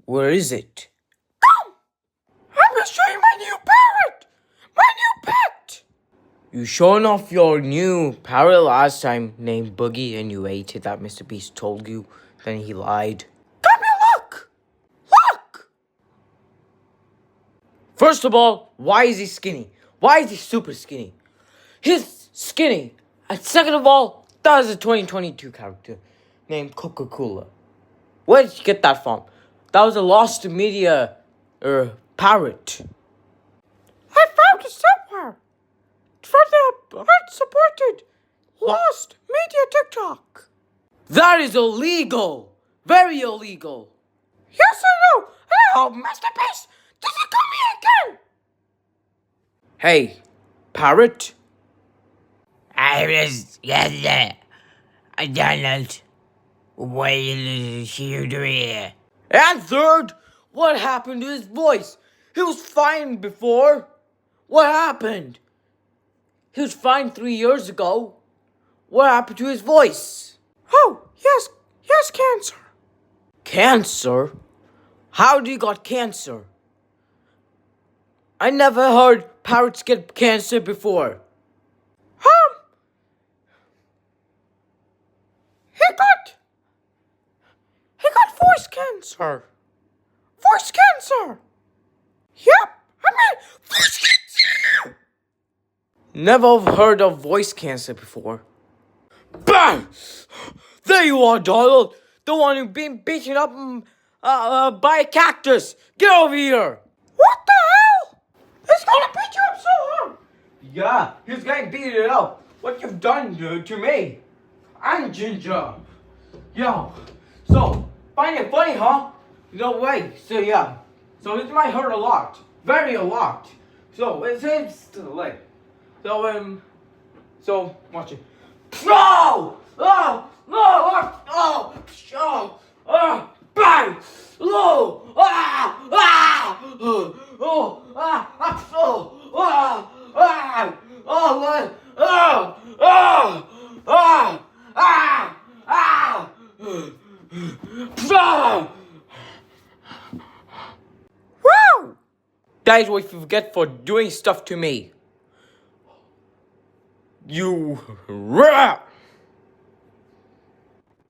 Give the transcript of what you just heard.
Where is it? Come! I'm gonna show you my new parrot! My new pet! You shown off your new parrot last time named Boogie and you ate it that Mr. Beast told you. Then he lied. Come here, look! Look! First of all, why is he skinny? Why is he super skinny? He's skinny. And second of all, that is a 2022 character named Coca-Cola. Where did you get that from? That was a lost media parrot. I found it somewhere. For the unsupported lost media TikTok. That is illegal. Very illegal. Yes, I know. Oh, Mr. Beast, does it come here again? Hey, parrot. I was Donald. What is you doing here? And third, what happened to his voice? He was fine before. What happened? He was fine 3 years ago. What happened to his voice? Oh, yes, cancer. Cancer? How do you got cancer? I never heard parrots get cancer before. He got voice cancer. Voice cancer. Yep, I mean voice cancer. Never heard of voice cancer before. Bang! There you are, Donald. The one who's being beaten up by a cactus. Get over here. What the hell? He's gonna beat you up so hard. Yeah, he's getting beaten up. What you've done to me. I'm Ginger. Yo, so, find it funny, huh? No way. So, yeah. So, it might hurt a lot. Very a lot. So, it's like. So, watch it. No! Oh! No! Oh! Oh! Oh! Bang! No! Ah! Ah! Oh! Ah! Ah! Oh! Ah! Ah! Oh! What? Oh! Oh! Ah! Ah! Ah! Ah! Wow! That is what you get for doing stuff to me. You rat!